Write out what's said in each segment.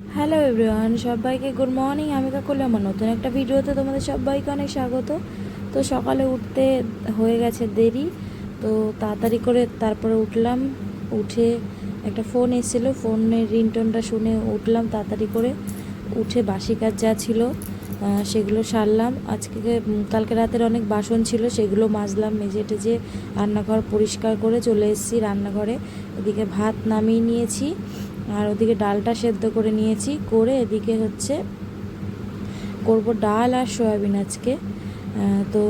Hello everyone, সবাইকে good morning. আমি কাকুলি আমার নতুন একটা ভিডিওতে তোমাদের সবাইকে অনেক স্বাগত। তো সকালে উঠতে হয়ে গেছে দেরি, তো তাড়াতাড়ি করে তারপরে উঠলাম। উঠে একটা ফোন এসেছিলো, ফোনের রিংটোনটা শুনে উঠলাম তাড়াতাড়ি করে। উঠে বাসি কাজ যা ছিল সেগুলো সারলাম। কালকে রাতের অনেক বাসন ছিল, সেগুলো মাজলাম, মেজে টেজে রান্নাঘর পরিষ্কার করে চলে এসেছি রান্নাঘরে। এদিকে ভাত নামিয়ে নিয়েছি, আর ওদিকে ডালটা সেদ্ধ করে নিয়েছি। করে এদিকে করব ডাল আর সয়াবিন আজকে। তো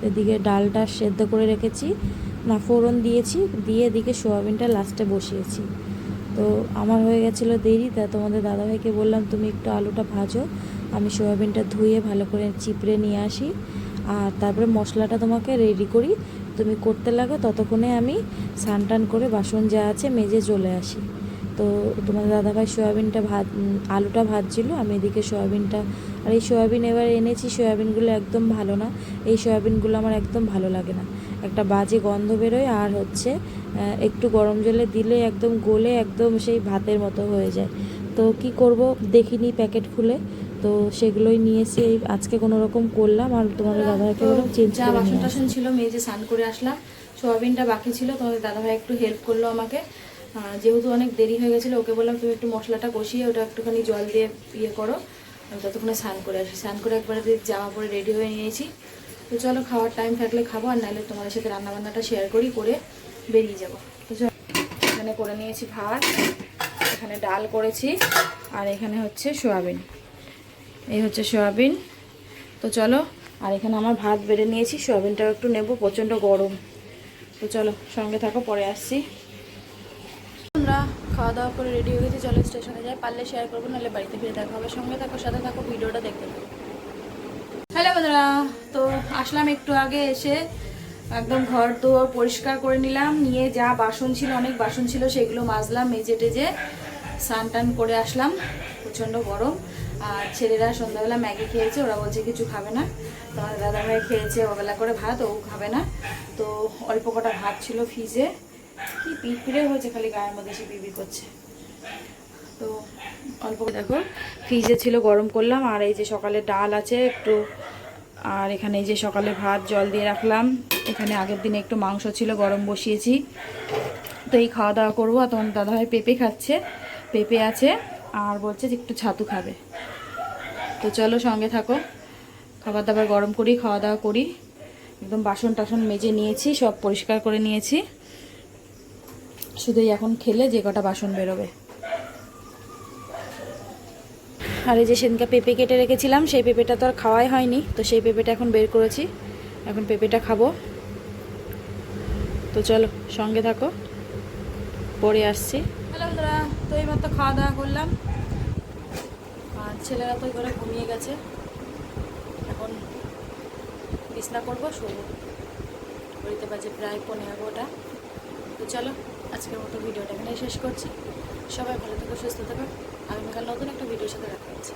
এদিকে ডালটা সেদ্ধ করে রেখেছি, ফোড়ন দিয়েছি, দিয়ে এদিকে সয়াবিনটা লাস্টে বসিয়েছি। তো আমার হয়ে গেছিলো দেরি, তা তোমাদের দাদাভাইকে বললাম তুমি একটু আলুটা ভাজো, আমি সয়াবিনটা ধুয়ে ভালো করে চিপড়ে নিয়ে আসি, আর তারপরে মশলাটা তোমাকে রেডি করি, তুমি করতে লাগো, ততক্ষণে আমি স্নান টান করে বাসন যা আছে মেজে চলে আসি। তো তোমাদের দাদাভাই আলুটা ভাজছিল, আমি এদিকে সয়াবিনটা। আর এই সয়াবিন এবার এনেছি, সয়াবিনগুলো একদম ভালো না, এই সয়াবিনগুলো আমার একদম ভালো লাগে না, একটা বাজে গন্ধ বেরোয়। আর একটু গরম জলে দিলে একদম গলে একদম সেই ভাতের মতো হয়ে যায়। তো কি করব, দেখিনি প্যাকেট খুলে, তো সেগুলোই নিয়েছি। আজকে কোনো রকম করলাম, আর তোমাদের দাদাভাইকে বললাম চেঞ্জ করে নিয়ে আসতে। বাসন ছিল মেজে স্নান করে আসলাম, সয়াবিনটা বাকি ছিল, তোমাদের দাদাভাই একটু হেল্প করলো আমাকে। যেহেতু অনেক দেরি হয়ে গেছিলো, ওকে বললাম তুমি একটু মশলাটা কষিয়ে ওটা একটুখানি জল দিয়ে করো, আমি ততক্ষণে স্নান করে আসি। স্নান করে একবারে জামা পরে রেডি হয়ে নিয়েছি। তো চলো, খাওয়ার টাইম থাকলে খাবো, আর নাহলে তোমাদের সাথে রান্নাবান্নাটা শেয়ার করে বেরিয়ে যাবো। তো এখানে করে নিয়েছি ভাত, এখানে ডাল করেছি, আর এখানে হচ্ছে সয়াবিন, এই হচ্ছে সয়াবিন। তো চলো, আর এখানে আমার ভাত বেড়ে নিয়েছি, সয়াবিনটাও একটু নেব, প্রচণ্ড গরম। তো চলো সঙ্গে থাকো, পরে আসছি। আমরা খাওয়া দাওয়া করে রেডি হয়ে গেছি, চলো স্টেশনে যাই, পারলে শেয়ার করবো, নাহলে বাড়িতে ফিরে দেখা হবে। সঙ্গে থাকো, সাথে থাকো, ভিডিওটা দেখতে থাকো। হ্যালো বন্ধুরা, তো আসলাম একটু আগে, এসে একদম ঘর দুয়ার পরিষ্কার করে নিলাম, নিয়ে যা বাসন ছিল, অনেক বাসন ছিল, সেগুলো মাজলাম, মেজে টেজে স্নান টান করে আসলাম। প্রচণ্ড গরম। আর ছেলেরা সন্ধ্যাবেলা ম্যাগি খেয়েছে, ওরা বলছে কিছু খাবে না। তোমার দাদাভাই খেয়েছে ওবেলা করে ভাত, ও খাবে না। তো অল্প কটা ভাত ছিল ফ্রিজে, কি পিঁপড়ে হয়েছে খালি গায়ের মধ্যে, সে পিপি করছে। তো অল্প দেখো ফ্রিজে ছিল, গরম করলাম। আর এই যে সকালে ডাল আছে একটু, আর এখানে এই যে সকালে ভাত জল দিয়ে রাখলাম। এখানে আগের দিনে একটু মাংস ছিল, গরম বসিয়েছি। তো এই খাওয়া দাওয়া করবো। আর তোমার দাদাভাই পেঁপে খাচ্ছে, পেঁপে আছে, আর বলছে যে একটু ছাতু খাবে। তো চলো সঙ্গে থাকো, খাবার দাবার গরম করি, খাওয়া দাওয়া করি। একদম বাসন টাসন মেজে নিয়েছি, সব পরিষ্কার করে নিয়েছি, শুধুই এখন খেলে যে কটা বাসন বেরোবে। আর এই যে সেদিনকে পেঁপে কেটে রেখেছিলাম, সেই পেঁপেটা তো আর খাওয়াই হয়নি, তো সেই পেঁপেটা এখন বের করেছি, এখন পেঁপেটা খাবো। তো চলো সঙ্গে থাকো, পরে আসছি। হ্যালো বন্ধুরা, তো এইমাত্র খাওয়া দাওয়া করলাম, আর ছেলেরা তো করে ঘুমিয়ে গেছে, এখন বিছনা করবো, শোবো। ঘড়িতে বাজে প্রায় 11:15। তো চলো আজকের মতো ভিডিওটা এখানে শেষ করছি। সবাই ভালো থেকো, সুস্থ থেকো, আগামীকাল নতুন একটা ভিডিওর সাথে দেখা হচ্ছে।